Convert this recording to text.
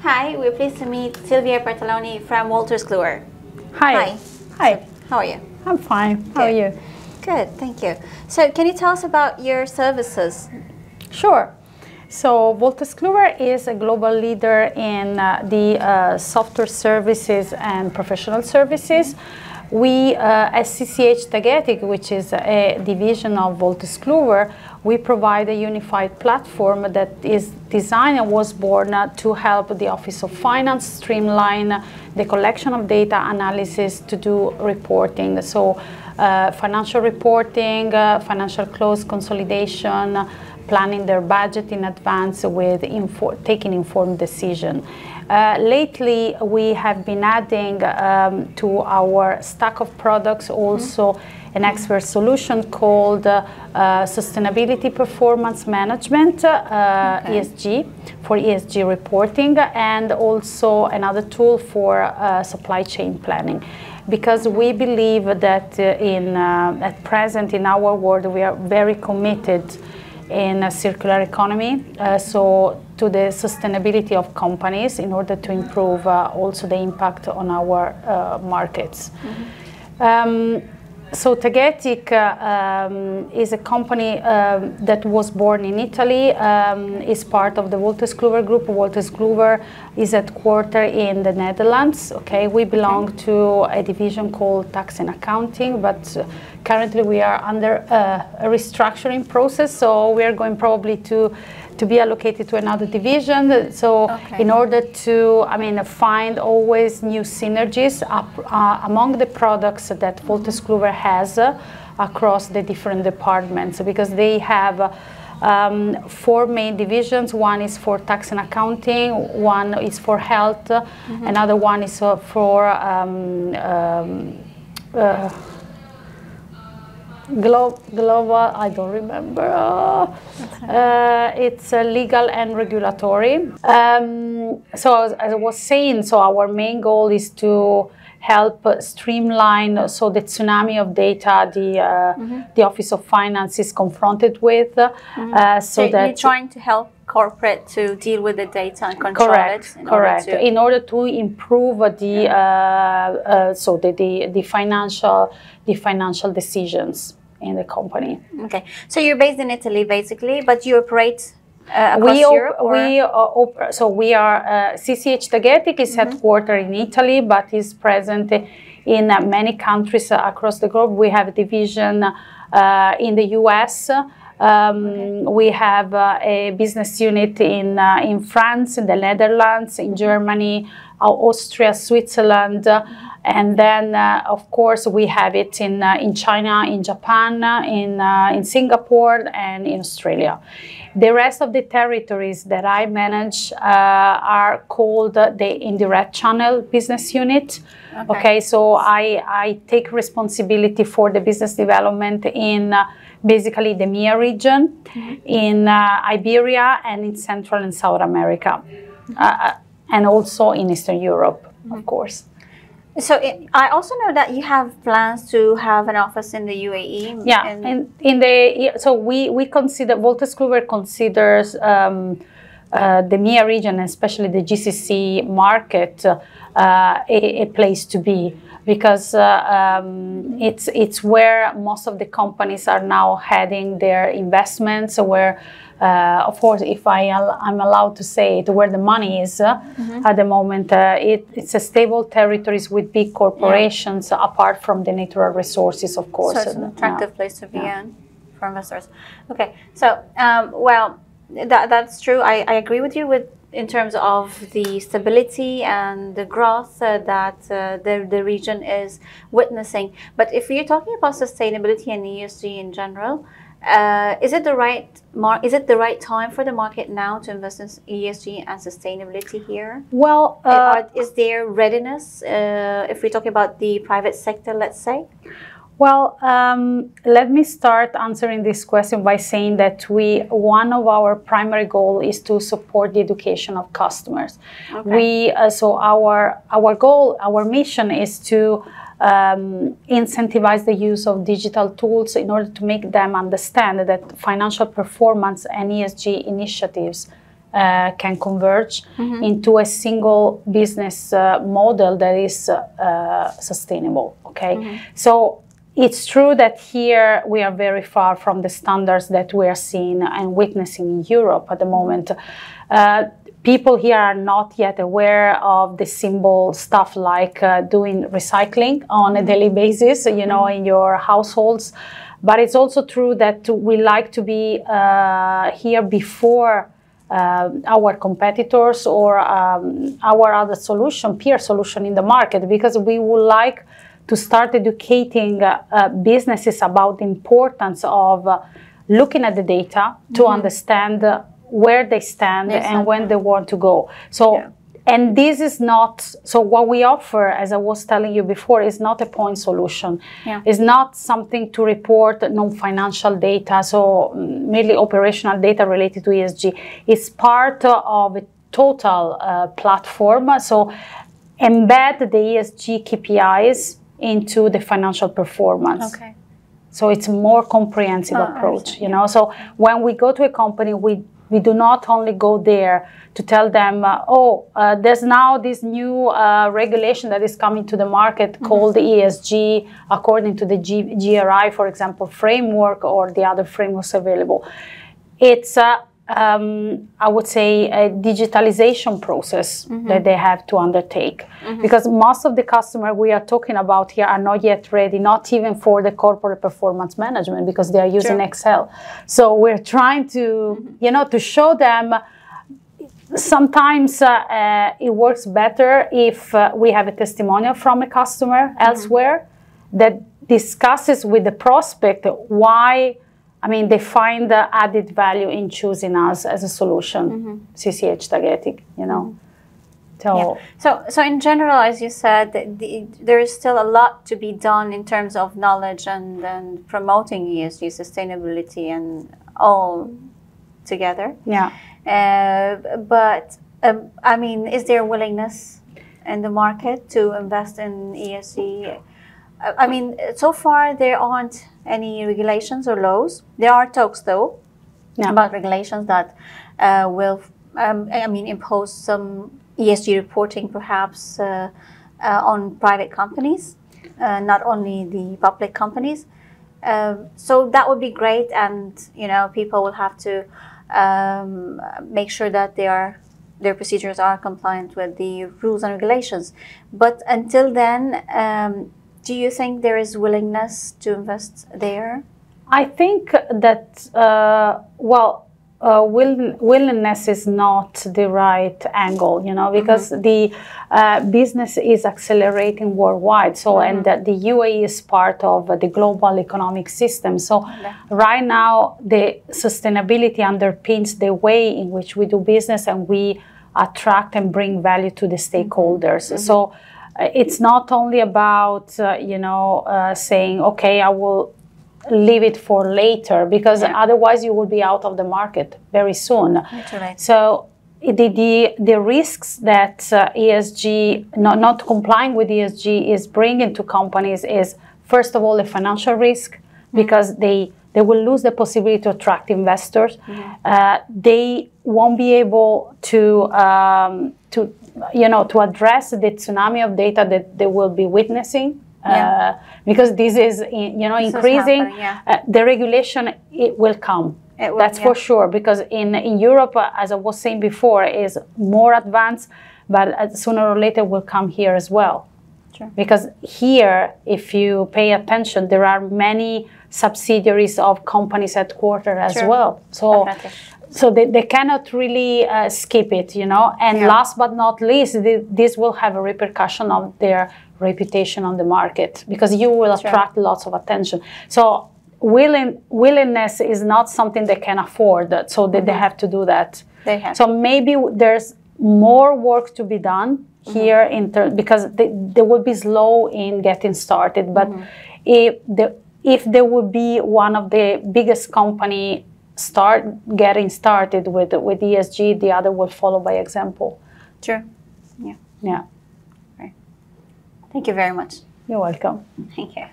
Hi, we're pleased to meet Silvia Bartelloni from Wolters Kluwer. Hi. Hi. How are you? I'm fine. How are you? Good, thank you. So can you tell us about your services? Sure. So Wolters Kluwer is a global leader in the software services and professional services. We, as CCH Tagetik, which is a division of Wolters Kluwer, we provide a unified platform that is designed and was born to help the Office of Finance streamline the collection of data analysis to do reporting. So financial reporting, financial close consolidation, planning their budget in advance with taking informed decision. Lately, we have been adding to our stack of products also an expert solution called Sustainability Performance Management, ESG, for ESG reporting, and also another tool for supply chain planning. Because we believe that at present in our world, we are very committed in a circular economy, so to the sustainability of companies in order to improve also the impact on our markets. So Tagetik is a company that was born in Italy, is part of the Wolters Kluwer group. Wolters Kluwer is headquartered in the Netherlands. Okay, we belong to a division called Tax and Accounting, but currently we are under a restructuring process, so we are going probably to be allocated to another division. So in order to, find always new synergies among the products that Wolters Kluwer has across the different departments, because they have 4 main divisions. One is for tax and accounting, one is for health, another one is for global, I don't remember. It's legal and regulatory. So as I was saying, so our main goal is to help streamline so the tsunami of data the Office of Finance is confronted with. So that you're trying to help corporate to deal with the data and control correct, it. Correct. In order to improve the financial decisions in the company. Okay, so you're based in Italy basically, but you operate across Europe? We are CCH Tagetik is headquartered in Italy, but is present in many countries across the globe. We have a division in the US. We have a business unit in France, in the Netherlands, in Germany, Austria, Switzerland, and then of course we have it in China, in Japan, in Singapore, and in Australia. The rest of the territories that I manage are called the indirect channel business unit. Okay, so I take responsibility for the business development in basically the MEA region, in Iberia, and in Central and South America, and also in Eastern Europe, of course. So I also know that you have plans to have an office in the UAE. Yeah, so we consider, Wolters Kluwer considers the MEA region, especially the GCC market, a place to be, because it's where most of the companies are now heading their investments, where of course, if I'm allowed to say it, where the money is at the moment, it's a stable territories with big corporations, apart from the natural resources, of course. So it's an attractive place to be in for investors. Okay, so well, that's true. I agree with you in terms of the stability and the growth that the region is witnessing. But if you're talking about sustainability and ESG in general, is it the right time for the market now to invest in ESG and sustainability here? Well, is there readiness if we're talking about the private sector, let's say? Well, let me start answering this question by saying that one of our primary goals is to support the education of customers. Okay. So our goal, our mission is to incentivize the use of digital tools in order to make them understand that financial performance and ESG initiatives can converge into a single business model that is sustainable. Okay, so it's true that here we are very far from the standards that we are seeing and witnessing in Europe at the moment. People here are not yet aware of the simple stuff like doing recycling on a daily basis, you know, in your households. But it's also true that we like to be here before our competitors or our other solution, peer solution in the market, because we would like to start educating businesses about the importance of looking at the data to understand where they stand and when they want to go. So, and this is not, so what we offer, as I was telling you before, is not a point solution. It's not something to report non-financial data, so merely operational data related to ESG. It's part of a total platform. So embed the ESG KPIs into the financial performance. Okay. So it's a more comprehensive approach, you know. So when we go to a company, we do not only go there to tell them, there's now this new regulation that is coming to the market called ESG, according to the GRI, for example, framework or the other frameworks available. It's, I would say, a digitalization process that they have to undertake. Because most of the customers we are talking about here are not yet ready, not even for the corporate performance management, because they are using Excel. So we're trying to, you know, to show them sometimes it works better if we have a testimonial from a customer elsewhere that discusses with the prospect why, I mean, they find the added value in choosing us as a solution, CCH Tagetik, you know. So in general, as you said, there is still a lot to be done in terms of knowledge and promoting ESG, sustainability, and all together. But I mean, is there willingness in the market to invest in ESG? I mean, so far there aren't any regulations or laws. There are talks, though, about regulations that will, I mean, impose some ESG reporting, perhaps, on private companies, not only the public companies. So that would be great, and you know, people will have to make sure that their procedures are compliant with the rules and regulations. But until then, do you think there is willingness to invest there? I think that, willingness is not the right angle, you know, because the business is accelerating worldwide. So, and the UAE is part of the global economic system. So right now, the sustainability underpins the way in which we do business and we attract and bring value to the stakeholders. So it's not only about, you know, saying, okay, I will leave it for later, because otherwise you will be out of the market very soon. So the risks that ESG, not complying with ESG is bringing to companies is, first of all, a financial risk, because they will lose the possibility to attract investors. They won't be able to address the tsunami of data that they will be witnessing. Because this is, you know, increasing. The regulation, it will come. That's for sure. Because in Europe, as I was saying before, is more advanced, but sooner or later will come here as well. Because here, if you pay attention, there are many subsidiaries of companies headquartered as well. So they cannot really skip it, you know. And last but not least, this will have a repercussion on their reputation on the market, because you will attract lots of attention. So willingness is not something they can afford, so that they have to do that. So maybe there's more work to be done here, because they will be slow in getting started. But if there would be one of the biggest company getting started with ESG, the other will follow by example. Yeah. Right. Thank you very much. You're welcome. Thank you.